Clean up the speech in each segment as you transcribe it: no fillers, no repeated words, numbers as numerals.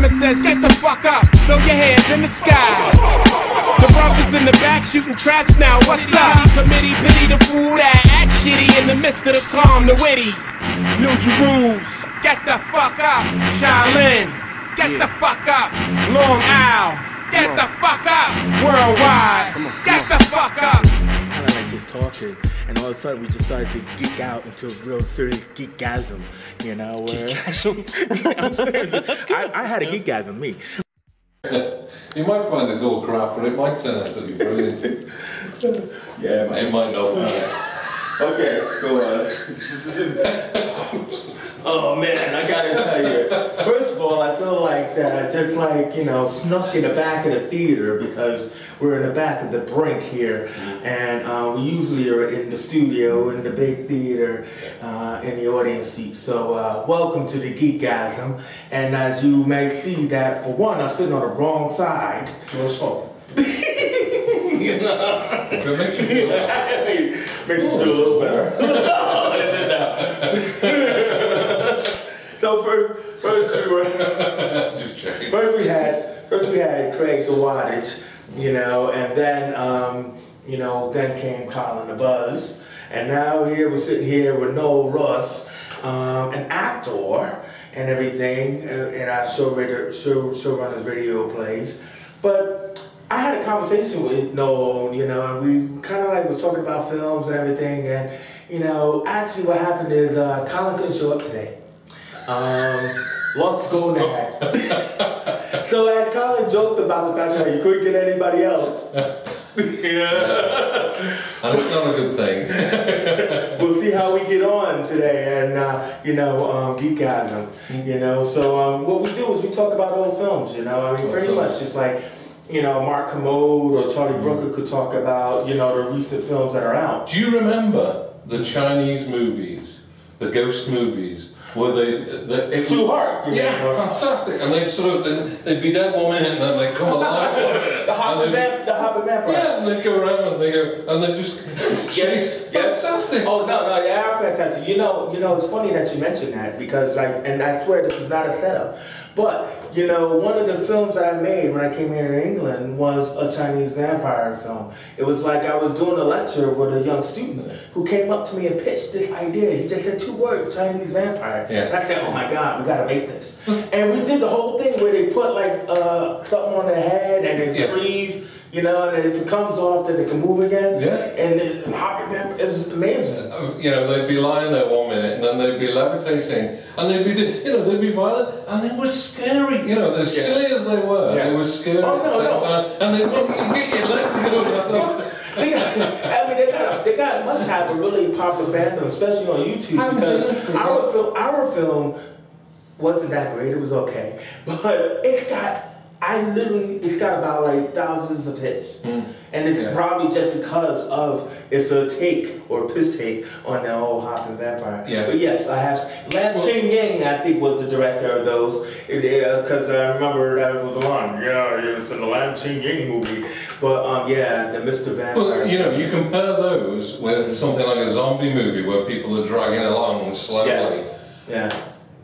camera says, get the fuck up, throw your hands in the sky. The brothers in the back shooting traps now, what's up? Committee pity the fool that act shitty in the midst of the calm, the witty. New Jerusalem, get the fuck up. Shaolin, get the fuck up. Long Isle, get the fuck up. Worldwide, get the fuck up. Kind of like just talking, and all of a sudden we just started to geek out into a real serious geekgasm, you know? Where I had a geekgasm, me. You might find it's all crap, but it might turn out to be brilliant. Yeah, it might not be. Okay, go on. Oh man, I gotta tell you. First of all, I feel like that I just like, you know, snuck in the back of the theater because we're in the back of the brink here. And we usually are in the studio, in the big theater, in the audience seat. So welcome to the Geekgasm. And as you may see that, for one, I'm sitting on the wrong side. Do you want to swap? You know? It makes you feel better. Makes me feel a little better. So first we were just checking. First we had Craig the Wattage, you know, and then you know, then came Colin the Buzz, and now here we're sitting here with Noel Russ, an actor and everything, and our showrunners radio plays, but. I had a conversation with Noel, you know, and we kind of like was talking about films and everything, and you know, actually what happened is Colin couldn't show up today. Lost the golden hat. So as Colin joked about the fact that you couldn't get anybody else. Yeah. And it's not a good thing. We'll see how we get on today, and you know, Geekgasm, you know. So what we do is we talk about old films, you know. I mean, pretty much it's like. You know, Mark Commode or Charlie Brooker could talk about, you know, the recent films that are out. Do you remember the Chinese movies, the ghost movies, where they Too Hard. Yeah, fantastic. And they'd sort of, they'd be dead 1 minute and then they'd come alive. The Hobbit Vampire. Yeah, and they'd go around and they go, and they just chase. Fantastic. Oh no, they are fantastic. You know, it's funny that you mentioned that because, like, and I swear this is not a setup. But, you know, one of the films that I made when I came here to England was a Chinese vampire film. It was like I was doing a lecture with a young student who came up to me and pitched this idea. He just said 2 words, Chinese vampire. Yeah. And I said, oh my God, we gotta make this. And we did the whole thing where they put like something on their head and they freeze. You know, and if it comes off, then it can move again. Yeah. And it was amazing. You know, they'd be lying there 1 minute, and then they'd be levitating, and they'd be, you know, they'd be violent, and they were scary. You know, as silly as they were, they were scary at the same time. And they wouldn't get your legs. You know, they must have a really popular fandom, especially on YouTube, because our film wasn't that great. It was okay, but it's got about like thousands of hits. And it's probably just because of it's a take or piss take on the old Hopping Vampire. Yeah. But yes, I have. Lam Ching Ying, I think, was the director of those. Because I remember that it was on. Yeah, it was in the Lam Ching Ying movie. But yeah, the Mr. Vampire. Well, you know, you compare those with something like a zombie movie where people are dragging along slowly. Yeah.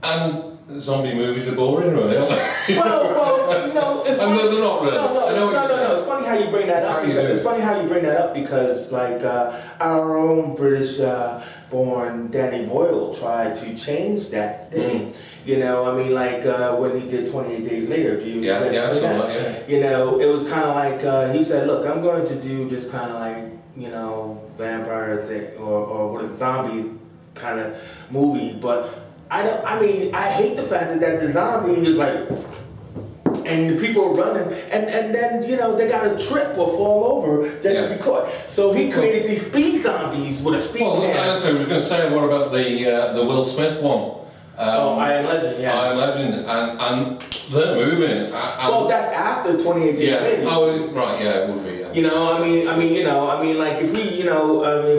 And zombie movies are boring, really, aren't they? Well, no, it's funny. No, they're not really. No. It's funny how you bring that up. It's funny how you bring that up because, like, our own British-born Danny Boyle tried to change that thing. You know, I mean, like when he did 28 Days Later. Do you yeah. You know, it was kind of like he said, "Look, I'm going to do this kind of like, you know, vampire thing or what is zombie kind of movie, but." I hate the fact that the zombie is like, and the people are running, and then, you know, they got to trip or fall over just to be caught. So he created these speed zombies with a speed cam. Well, I was going to say, what about the Will Smith one? I Am Legend, yeah. I Am Legend, and they're moving. Well, that's after 28 Days Later. Oh, right, yeah, it would be, yeah. You know, like if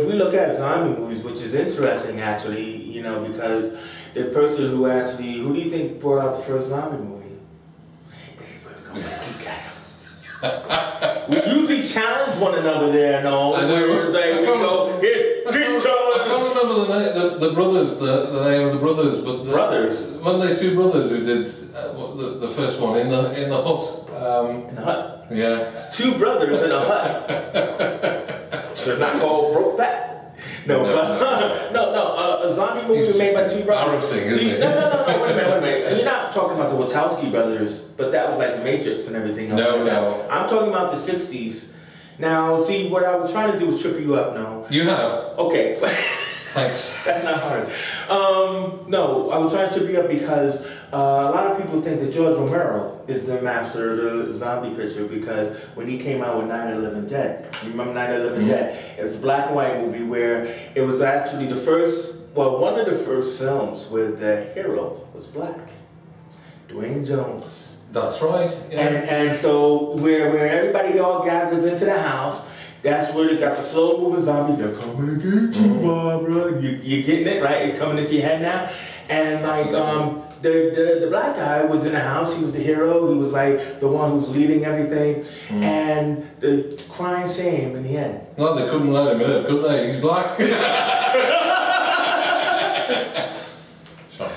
we look at zombie movies, which is interesting actually, you know, because the person who do you think brought out the first zombie movie? This is where we go for Geekgasm. We usually challenge one another there, no? I know. I can't remember the the brothers, the name of the brothers, but brothers. Weren't they two brothers who did the first one in the hut? In the hut. Yeah. Two brothers in a hut. So it's not called Brokeback. No, a zombie movie made by two brothers. Embarrassing, isn't it? No, wait a minute. You're not talking about the Wachowski brothers, but that was like the Matrix and everything else. No. I'm talking about the 60s. Now, see, what I was trying to do was trip you up now. You have. Okay. Thanks. That's not hard. No, I was trying to trip you up because a lot of people think that George Romero is the master of the zombie picture because when he came out with Night of the Living Dead, you remember Night of the Living Dead? It's a black and white movie where it was actually the first, one of the first films where the hero was black. Dwayne Jones. That's right. Yeah. And so where everybody all gathers into the house, that's where they got the slow moving zombie. They're coming to get you, Barbara. You're getting it, right? It's coming into your head now. And like the black guy was in the house. He was the hero. He was like the one who's leading everything. And the crying shame in the end. No, they couldn't let him in, could they? He's black. Sorry.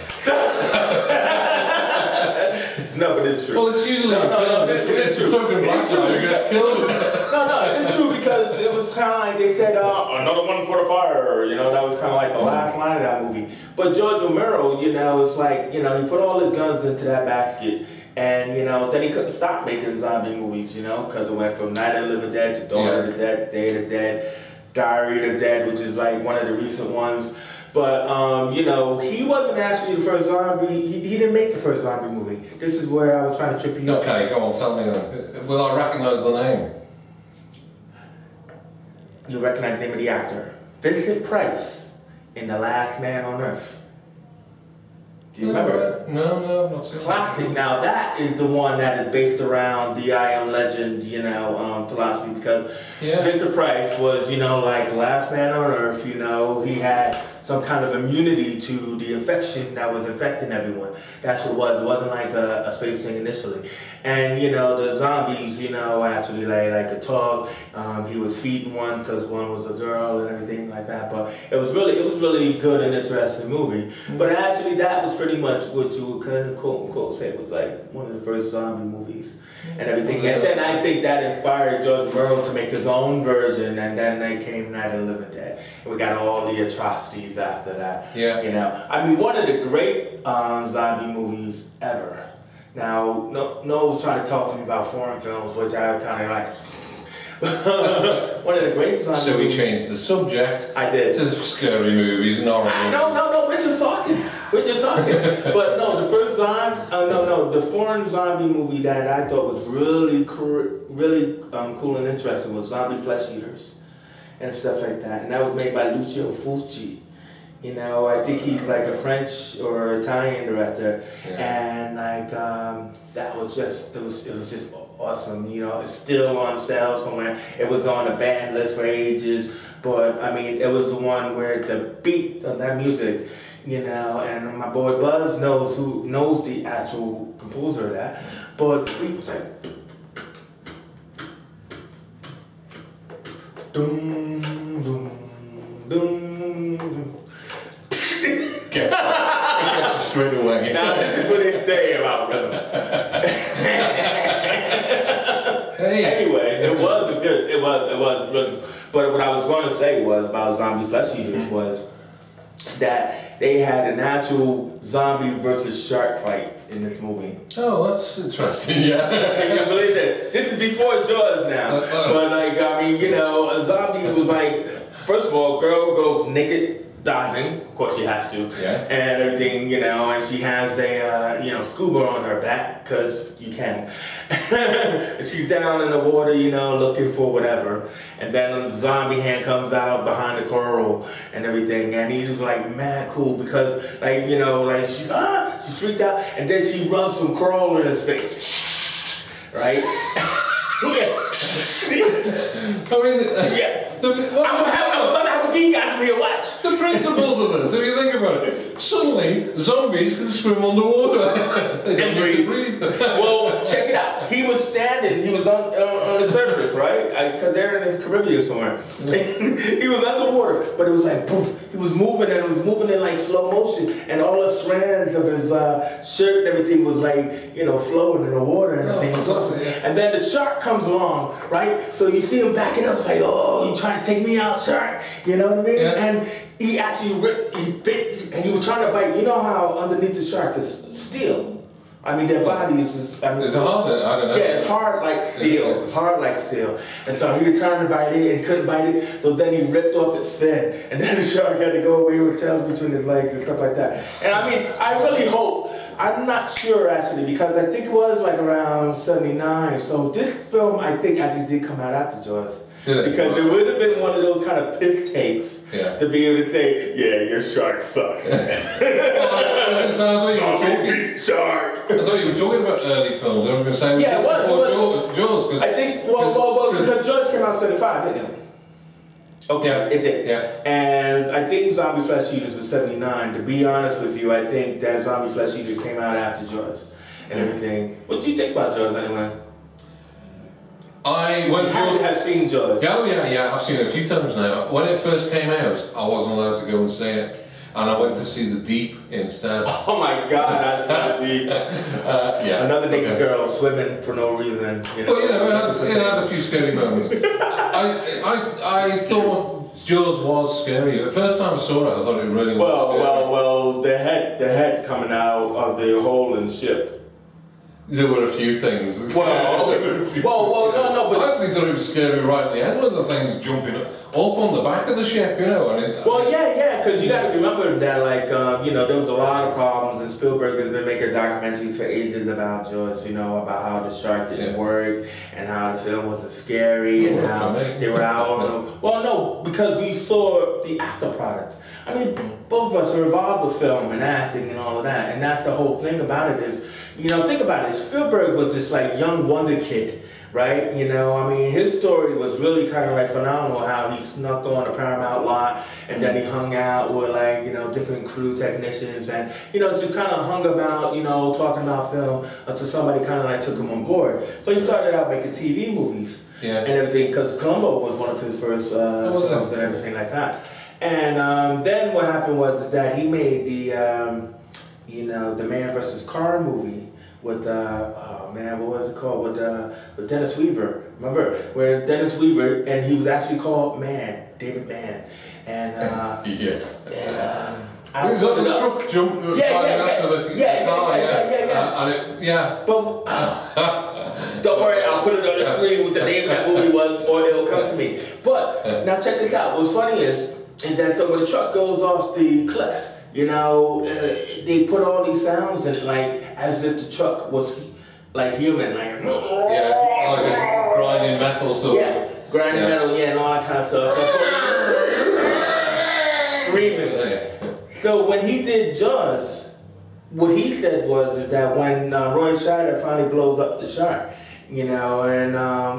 No, but it's true. Well, it's usually it's a token black guy who gets killed. No, it's true because it was kind of like they said, another one for the fire. You know, that was kind of like the last line of that movie. But George Romero, you know, it's like, you know, he put all his guns into that basket. And, you know, then he couldn't stop making zombie movies, you know, because it went from Night of the Living Dead to Dawn of the Dead, Day of the Dead, Diary of the Dead, which is like one of the recent ones. But, you know, he wasn't actually the first zombie. He didn't make the first zombie movie. This is where I was trying to trip you up. Okay, go on, tell me then. Will I recognise the name? You recognize the name of the actor. Vincent Price in The Last Man on Earth. Do you remember? No, not so. Classic. Now that is the one that is based around the I Am Legend, you know, philosophy because Vincent Price was, you know, like Last Man on Earth, you know, he had some kind of immunity to the infection that was infecting everyone. That's what it was. It wasn't like a space thing initially. And, you know, the zombies, you know, actually like a talk. He was feeding one because one was a girl and everything like that. But it was really good and interesting movie. But actually that was pretty much what you would kind of quote unquote say was like one of the first zombie movies and everything. And then I think that inspired George Romero to make his own version, and then they came Night of the Living Dead. And we got all the atrocities after that. Yeah. You know, I mean, one of the great zombie movies ever. Now, Noel was trying to talk to me about foreign films, which I kind of like. One of the great zombie So we movies. changed the subject. I did. To scary movies and horror movies. No, we're just talking. But no, the first the foreign zombie movie that I thought was really cool and interesting was Zombie Flesh Eaters and stuff like that. And that was made by Lucio Fulci. You know, I think he's like a French or Italian director, and like that was just it was just awesome. You know, it's still on sale somewhere. It was on a banned list for ages, but I mean, it was the one where the beat of that music, you know, and my boy Buzz knows the actual composer of that, but the beat was like dum dum dum dum. Get straight away. Now this is what they say about rhythm. Anyway, it was really. But what I was going to say was about Zombie Flesh Eaters was that they had an actual zombie versus shark fight in this movie. Oh, that's interesting. Yeah. Can you believe that? This is before Jaws now. But like, I mean, you know, a zombie was like, first of all, girl goes naked diving, of course she has to, and everything, you know, and she has a, you know, scuba on her back, because you can. She's down in the water, you know, looking for whatever, and then the zombie hand comes out behind the coral and everything, and he's like mad cool, because, like, you know, like, she's freaked out, and then she rubs some coral in his face, right? I mean, I'm about to have a geek out here watch. The principles of this, if you think about it, suddenly zombies can swim underwater. They don't need to breathe. Well, check it out. He was standing, he was on the surface, right? right, because they're in this Caribbean somewhere. He was underwater, but it was like boom. He was moving, and it was moving in like slow motion, and all the strands of his shirt and everything was like, you know, flowing in the water and everything. It was awesome. And then the shark comes along, right? So you see him backing up, it's like, oh, you trying to take me out, shark? You know what I mean? Yeah. And he actually ripped, he bit, and he was trying to bite. You know how underneath the shark is steel? I mean, their body is just, I mean, Is it hard? I don't know. yeah, it's hard like steel. It's hard like steel. And so he was trying to bite it and couldn't bite it. So then he ripped off its fin. And then the shark had to go away with tails between his legs and stuff like that. And I mean, I really hope, I'm not sure actually, because I think it was like around 79. So this film, I think, actually did come out after Jaws. Because it would have been one of those kind of piss takes to be able to say, yeah, your shark sucks. So I thought you were talking. Shark. I thought you were talking about early films. I was going to say, Yeah, it was. Jaws. I think, well, because Jaws came out in 75, didn't it? Okay, Yeah. it did. Yeah. And I think Zombie Flesh Eaters was 79. To be honest with you, I think that Zombie Flesh Eaters came out after Jaws and everything. What do you think about Jaws anyway? When Jaws have seen Jaws. Oh yeah, I've seen it a few times now. When it first came out, I wasn't allowed to go and see it, and I went to see The Deep instead. Oh my God, I saw The Deep. Yeah. Another naked girl swimming for no reason. You know, Well, you know, it had a few scary moments. I thought Jaws was scary. The first time I saw it, I thought it really was scary. Well, the head coming out of the hole in the ship. There were a few things. Well, no, but I actually thought it was scary right at the end when the thing's jumping up on the back of the ship, you know. Yeah, because you got to remember that, like, you know, there was a lot of problems, and Spielberg has been making documentaries for ages about Jaws, you know, about how the shark didn't work, and how the film wasn't scary, and how they were out on the... Well, no, because we saw the after product. I mean, both of us are involved with film and acting and all of that, and that's the whole thing about it is, you know, think about it. Spielberg was this like young wonder kid, right? You know, I mean, his story was really kind of like phenomenal. How he snuck on the Paramount lot, and then he hung out with like, you know, different crew technicians, and you know, just kind of hung about, you know, talking about film until somebody kind of like took him on board. So he started out making TV movies and everything, because Columbo was one of his first films and everything like that. And then what happened was that he made the you know, the Man vs. Car movie with oh man, what was it called? With Dennis Weaver. Remember where Dennis Weaver, and he was actually called Man, David Mann, and yes. I was on the truck jump after the car, But don't worry, I'll put it on the screen what the name of that movie was, or it'll come to me. But now check this out. What's funny is that so when the truck goes off the cliff, you know, they put all these sounds in it, like as if the truck was like human, like like grinding metal, grinding metal, and all that kind of stuff. Screaming. So when he did Jaws, what he said was that when Roy Scheider finally blows up the shark, you know, and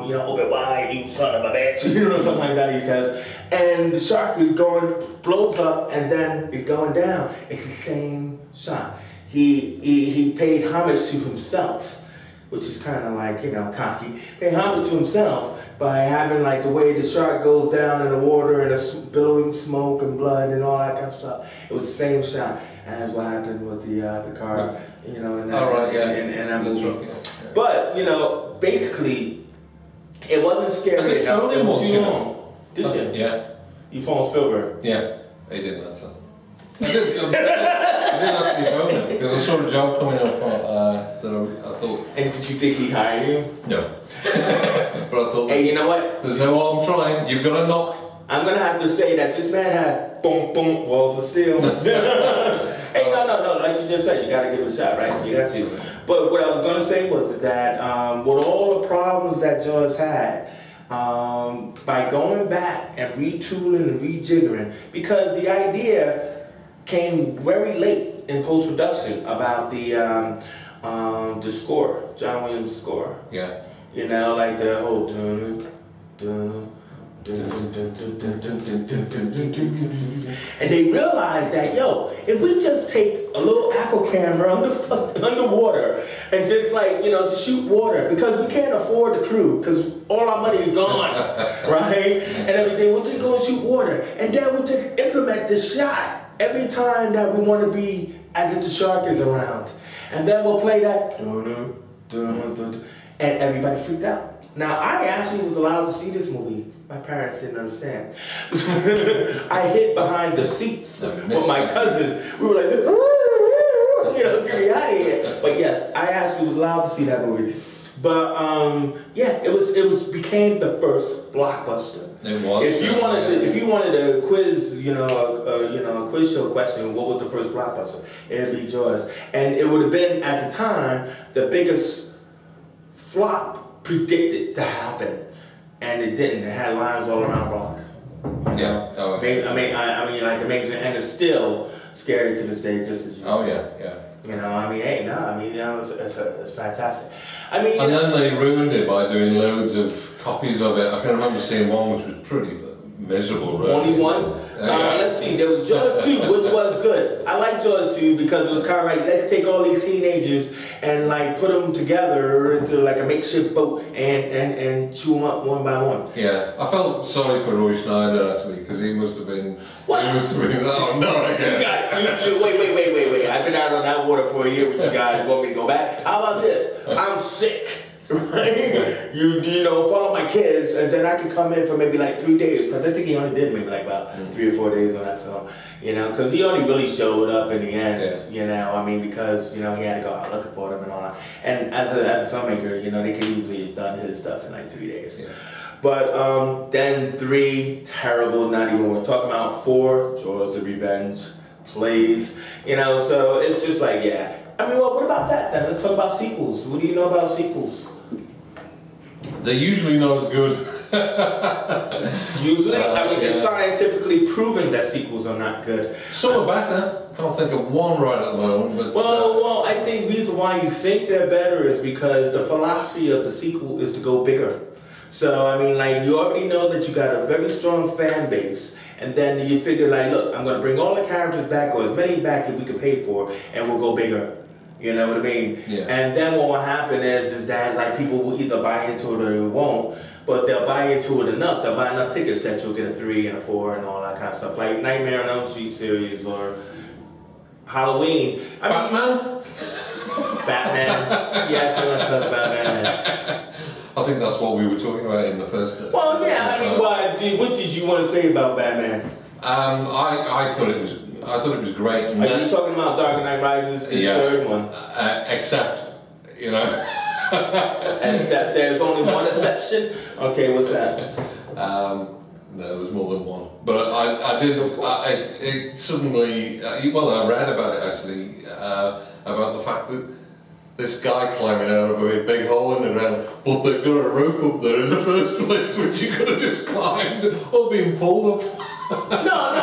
you know, open wide, you son of a bitch, you know, something like that he says. And the shark is blows up, and then it's going down. It's the same shot. He paid homage to himself, which is kind of like, you know, cocky. Paid homage to himself by having like the way the shark goes down in the water and the billowing smoke and blood and all that kind of stuff. It was the same shot as what happened with the car, you know, in that movie. But you know, basically, it wasn't scary enough. It was too long. Did you? Yeah. You phoned Spielberg? Yeah, he didn't answer. I did actually phone him because I saw a job coming up that I thought. And did you think he'd hire you? No. But I thought. Hey, you know what? There's no harm trying. You've got to knock. I'm gonna have to say that this man had boom walls of steel. Hey, no, like you just said, you gotta give it a shot, right? You got to. But what I was gonna say was that with all the problems that Jaws had, by going back and retooling and rejiggering, because the idea came very late in post-production about the score, John Williams' score. Yeah. You know, like the whole and And they realized that, yo, if we just take a little aqua camera underwater and just like, you know, to shoot water, because we can't afford the crew, because all our money is gone, right? And everything, we'll just go and shoot water. And then we'll just implement this shot every time that we want to be as if the shark is around. And then we'll play that, and everybody freaked out. Now, I actually was allowed to see this movie. My parents didn't understand. I hid behind the seats with my cousin. We were like, you know, get me out of here. But yes, I actually was allowed to see that movie. But yeah, it became the first blockbuster. It was. If you wanted a quiz, a quiz show question, what was the first blockbuster? It'd be Jaws, and it would have been at the time the biggest flop predicted to happen, and it didn't. It had lines all around the block. Yeah. Oh, I mean, like amazing, and it's still scary to this day, just as you said. Oh yeah, yeah. You know, I mean, hey, no, I mean, you know, it's fantastic. I mean, and then they ruined it by doing loads of copies of it. I can remember seeing one which was pretty miserable. Really. Only one? Let's see, there was Jaws 2, which was good. I like Jaws 2 because it was kind of like, let's take all these teenagers and like put them together into like a makeshift boat and chew them up one by one. Yeah, I felt sorry for Roy Schneider actually, because he must have been. What? He must have been. Oh no! Wait! I've been out on that water for a year with you guys. Want me to go back? How about this? I'm sick. Right? You know, follow my kids, and then I could come in for maybe like 3 days. Because I think he only did maybe like about 3 or 4 days on that film. You know, because he only really showed up in the end. Yeah. You know, I mean, because you know he had to go out looking for them and all that. And as a filmmaker, you know, they could easily have done his stuff in like 3 days. Yeah. But then 3, terrible. Not even we're talking about 4, Jaws the Revenge, plays. You know, so it's just like yeah. I mean, well, what about that then? Let's talk about sequels. What do you know about sequels? They're usually not as good. Usually? I mean, it's scientifically proven that sequels are not good. Some are better. Can't think of one right at the moment. But well, I think the reason why you think they're better is because the philosophy of the sequel is to go bigger. So, I mean, like, you already know that you got a very strong fan base, and then you figure, like, look, I'm going to bring all the characters back, or as many back as we can pay for, and we'll go bigger. You know what I mean? Yeah. And then what will happen is that, like, people will either buy into it or they won't, but they'll buy into it enough, they'll buy enough tickets that you'll get a 3 and a 4 and all that kind of stuff. Like Nightmare on Elm Street series or Halloween. Batman? Batman. You actually want to talk about Batman. I think that's what we were talking about in the first. Well, yeah. I mean, what did you want to say about Batman? I thought it was great. Are you talking about Dark Knight Rises, the third one? Except, you know. Except there's only one exception. Okay, what's that? No, there's more than one. But it suddenly. Well, I read about it actually about the fact that. This guy climbing out of a big hole in the ground, but they've got a rope up there in the first place, which you could have just climbed or been pulled up. No.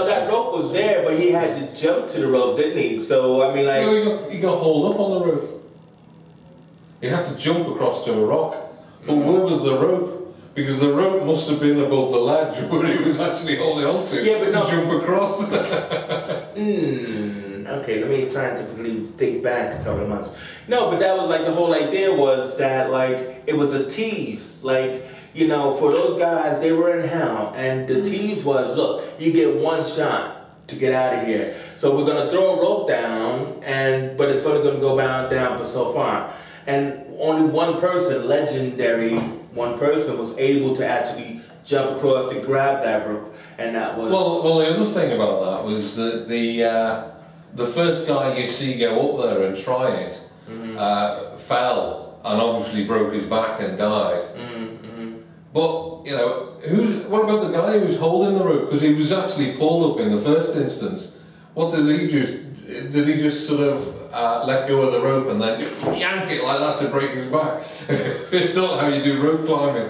That rope was there, but he had to jump to the rope, didn't he? So I mean, like he got hauled up on the rope. He had to jump across to a rock, but where was the rope? Because the rope must have been above the ledge where he was actually holding on to jump across. Okay, let me scientifically think back a couple of months. No, but that was like the whole idea was that like it was a tease. Like, you know, for those guys, they were in hell. And the tease was, look, you get one shot to get out of here. So we're going to throw a rope down, but it's only going to go down but so far. And only one person, legendary one person, was able to actually jump across to grab that rope. And that was... Well, the other thing about that was that the first guy you see go up there and try it fell and obviously broke his back and died. But, you know, what about the guy who was holding the rope? Because he was actually pulled up in the first instance. What did he do? Did he just sort of let go of the rope and then yank it like that to break his back? It's not how you do rope climbing.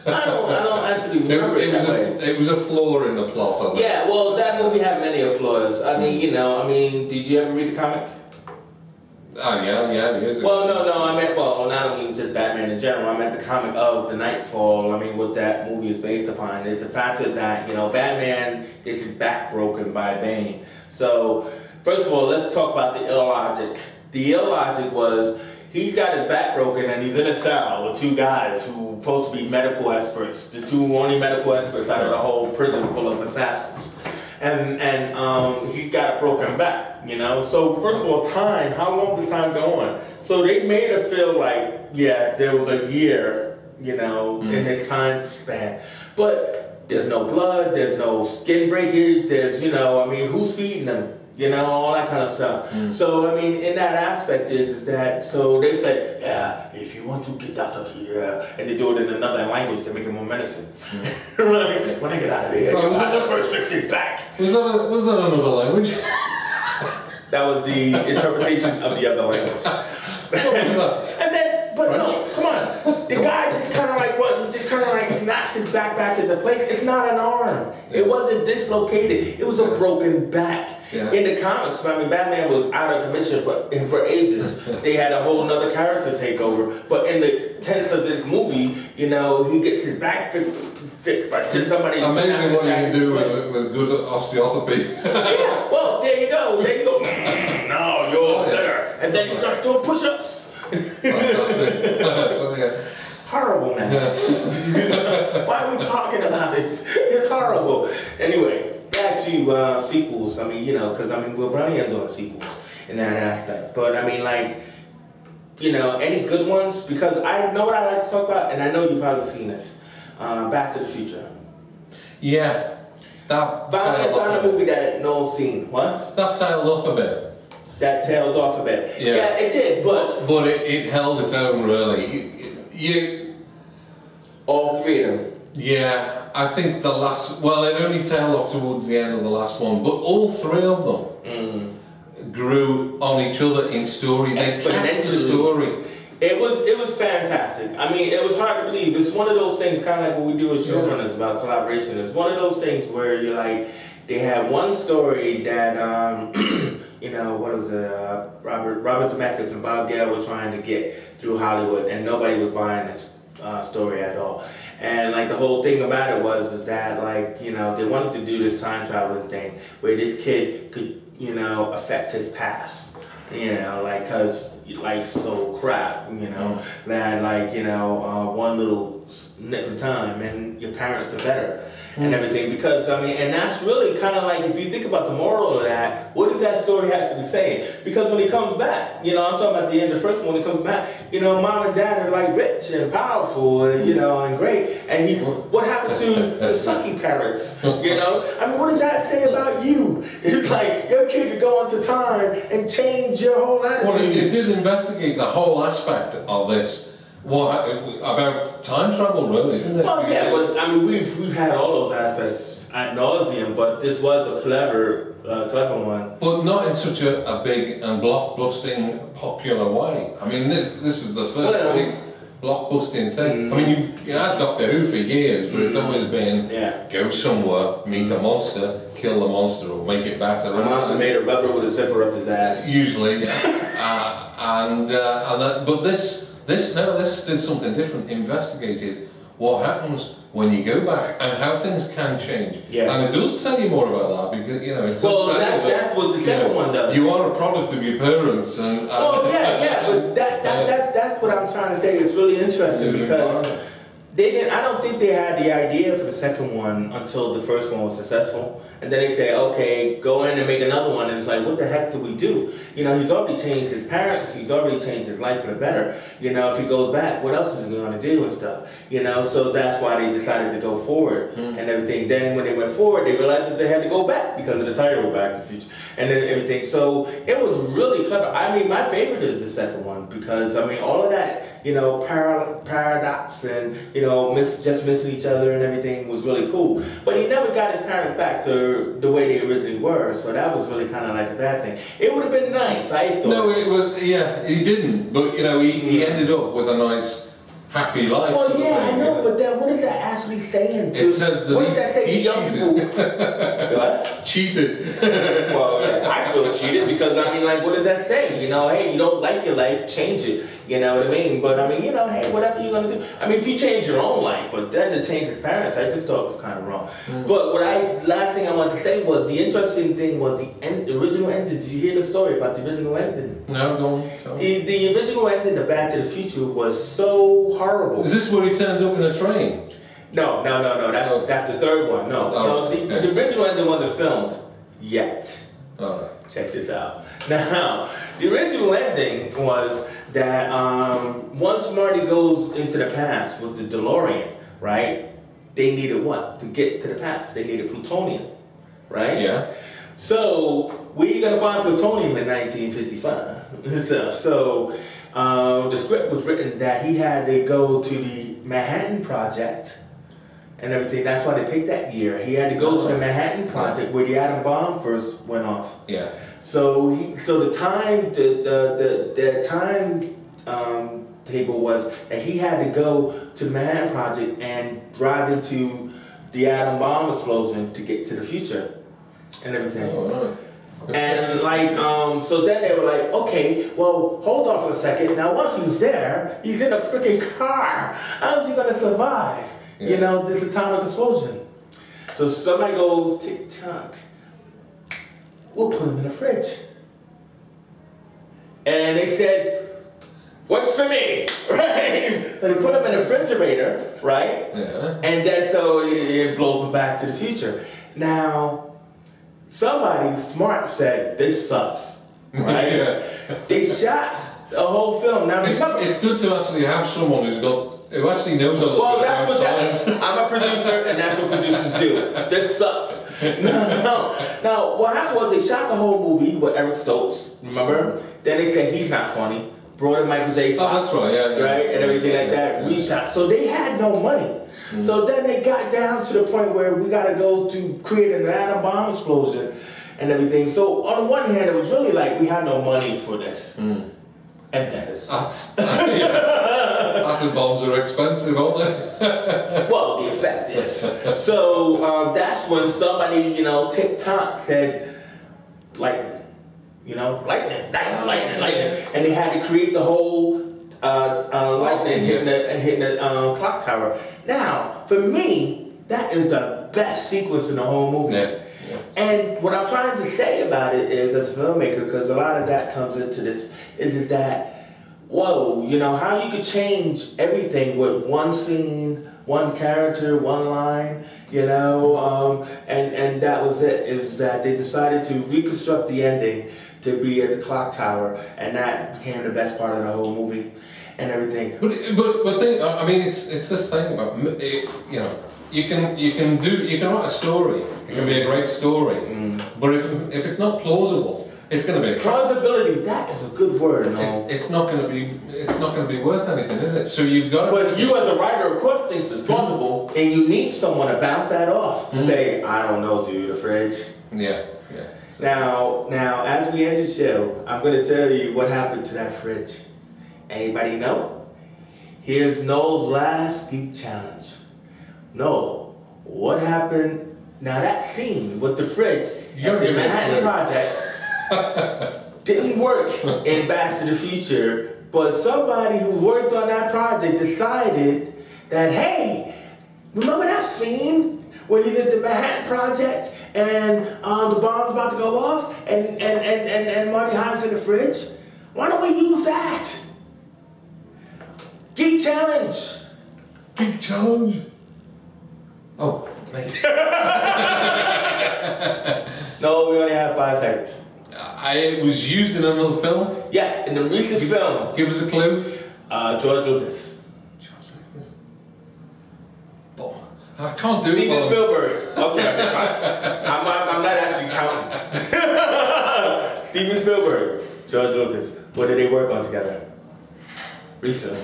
I don't actually remember it was a flaw in the plot of it. Yeah, well, that movie had many flaws. I mean, did you ever read the comic? Oh yeah, he is. Well, no, I meant, well, I don't mean just Batman in general. I meant the comic of the Nightfall. I mean, what that movie is based upon is the fact that, you know, Batman gets his back broken by Bane. So, first of all, let's talk about the illogic. The illogic was, he's got his back broken and he's in a cell with two guys who are supposed to be medical experts, the two only medical experts out of the whole prison full of assassins. And he's got a broken back, you know? So first of all, time, how long does time go on? So they made us feel like, yeah, there was a year, you know, in this time span. But there's no blood, there's no skin breakage, there's, you know, I mean, who's feeding them? You know, all that kind of stuff. So, I mean, in that aspect is that, so they say, yeah, if you want to get out of here, and they do it in another language to make it more menacing. Right? When I get out of here, you have to first fix his back. Was that another language? That was the interpretation of the other language. And then, but French? No, come on. The guy just kind of like, what, he just kind of like snaps his back into place. It's not an arm. It wasn't dislocated. It was a broken back. Yeah. In the comics, I mean, Batman was out of commission for ages. They had a whole nother character take over. But in the tense of this movie, you know, he gets his back fixed by just somebody. Amazing what you can do with good osteopathy. Yeah, well, there you go. There you go. No, you're better. And then he starts doing push-ups. Horrible, man. Yeah. Why are we talking about it? It's horrible. Anyway. Back to sequels, I mean, you know, because I mean, we're running into sequels in that aspect. But I mean, like, you know, any good ones? Because I know what I like to talk about, and I know you've probably seen this. Back to the Future. Yeah. That found a movie that Noel's seen. What? That tailed off a bit. That tailed off a bit. Yeah, it did, but it held its own, really. You all three of them. Yeah, I think the last, well, it only tailed off towards the end of the last one, but all three of them grew on each other in story. They kept the story. It was fantastic. I mean, it was hard to believe. It's one of those things, kind of like what we do as showrunners about collaboration. It's one of those things where you're like, they had one story that, you know, what was it, Robert Zemeckis and Bob Gale were trying to get through Hollywood, and nobody was buying this story at all. And like the whole thing about it was that, like, you know, they wanted to do this time traveling thing where this kid could, you know, affect his past, you know, like, cause life's so crap, you know, that, like, you know, one little nip in time and your parents are better and everything. Because I mean, and that's really kind of like, if you think about the moral of that, what does that story have to be saying? Because when he comes back, you know, I'm talking about the end of the first one, when he comes back, you know, mom and dad are like rich and powerful and, you know, and great, and he's, what happened to the sucky parents, you know? I mean, what does that say about you? It's like, your kid could go into time and change your whole attitude. Well, it did investigate the whole aspect of this. What about time travel, really, didn't it? Oh yeah, but I mean, we've had all those aspects ad nauseum, but this was a clever one. But not in such a big and blockbusting popular way. I mean, this is the first big blockbusting thing. I mean, you had Doctor Who for years, but it's always been go somewhere, meet a monster, kill the monster, or make it better. A monster made of rubber with a zipper up his ass. Usually, but this did something different. Investigated what happens when you go back and how things can change. Yeah. And it does tell you more about that, because, you know, it does tell you that's what the second one does. You are a product of your parents, and but that's what I'm trying to say. It's really interesting because I don't think they had the idea for the second one until the first one was successful. And then they say, okay, go in and make another one. And it's like, what the heck do we do? You know, he's already changed his parents. He's already changed his life for the better. You know, if he goes back, what else is he going to do and stuff? You know, so that's why they decided to go forward and everything. Then when they went forward, they realized that they had to go back because of the title, Back to the Future, and then everything. So it was really clever. I mean, my favorite is the second one because, I mean, all of that, you know, paradox and, you know, just missing each other and everything was really cool. But he never got his parents back to the way they originally were, so that was really kind of like a bad thing. It would have been nice, I thought. No, he didn't. But, you know, he ended up with a nice happy life. Well, sort of yeah, I thing, know, yeah. but then what is that actually saying to? It says that what does that say to he young people? cheated. What? Cheated. Well, yeah, I feel cheated because I mean, like, what does that say? You know, hey, you don't like your life, change it. You know what I mean? But I mean, you know, hey, whatever you're gonna do. I mean, if you change your own life, but then to change his parents, I just thought it was kind of wrong. But last thing I wanted to say was the interesting thing was the original ending. Did you hear the story about the original ending? No, go on. The original ending of Back to the Future was so horrible. Is this where he turns up in a train? No. That's the third one. No, the original ending wasn't filmed yet. All right. Check this out. Now, the original ending was that once Marty goes into the past with the DeLorean, right? They needed what? To get to the past. They needed plutonium, right? Yeah. So, where you gonna find plutonium in 1955? So, the script was written that he had to go to the Manhattan Project and everything. That's why they picked that year. He had to go to the Manhattan Project where the atom bomb first went off. Yeah. So the time the time table was that he had to go to the Manhattan Project and drive into the atom bomb explosion to get to the future and everything. Oh, right. And like, so then they were like, okay, well, hold on for a second. Now, once he's there, he's in a freaking car. How's he gonna survive? Yeah. You know, this atomic explosion. So somebody goes, tick-tock, we'll put him in the fridge. And they said, works for me, right? So they put him in the refrigerator, right? Yeah. And then so it blows him back to the future. Now, somebody smart said, this sucks, right? Yeah. They shot a whole film. Now, It's good to actually have someone who actually knows a little bit about science. I'm a producer, and that's what producers do. This sucks. No. What happened was they shot the whole movie with Eric Stokes, remember? Then they said he's not funny. Brought in Michael J. Fox. Oh, that's right, yeah. Right, and everything like that. Reshot. So they had no money. So then they got down to the point where we got to go to create an atom bomb explosion and everything. So on the one hand, it was really like we had no money for this. And that is sucks. Acid bombs are expensive, aren't they? Well, the effect is. So that's when somebody, you know, TikTok said, lightning. You know, lightning. And they had to create the whole lightning hitting the clock tower. Now, for me, that is the best sequence in the whole movie. Yeah. And what I'm trying to say about it is, as a filmmaker, because a lot of that comes into this, is that, whoa, you know, how you could change everything with one scene, one character, one line, you know, and that was it. It was that they decided to reconstruct the ending to be at the clock tower, and that became the best part of the whole movie and everything. But I mean, it's this thing about, you know, you can write a story. It can be a great story, but if it's not plausible, it's going to be plausibility. That is a good word. No, it's not going to be worth anything, is it? So you've got. But you, as a writer, of course, thinks it's plausible, and you need someone to bounce that off to say, I don't know, dude, the fridge. Yeah. So. Now, as we end the show, I'm going to tell you what happened to that fridge. Anybody know? Here's Noel's last Geek Challenge. Noel, what happened? Now that scene with the fridge at the Manhattan Project didn't work in Back to the Future, but somebody who worked on that project decided that, hey, remember that scene where he's at the Manhattan Project and the bomb's about to go off and Marty hides in the fridge? Why don't we use that? Geek Challenge! Geek Challenge? Oh, mate. No, we only have 5 seconds. It was used in another film? Yes, in the recent film. Give us a clue. George Lucas. But I can't do Steven it. Spielberg. Okay, fine. I'm not actually counting. Steven Spielberg. George Lucas. What did they work on together? Recently.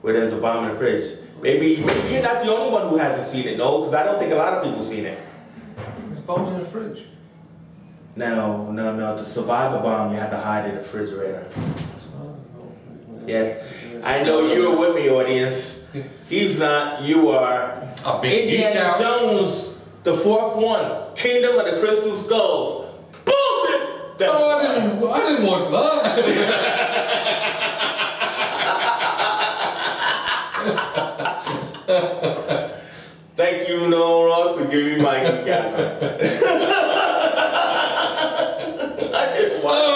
Where there's a bomb in the fridge. Maybe you're not the only one who hasn't seen it, no, because I don't think a lot of people have seen it. There's a bomb in the fridge. No. To survive a bomb, you have to hide in the refrigerator. Yes. I know you're with me, audience. He's not. You are. I've been Indiana Jones, the fourth one, Kingdom of the Crystal Skulls. Bullshit. Oh, I didn't watch that. Thank you, Noel Ross, for giving me my Geekgasm. I didn't watch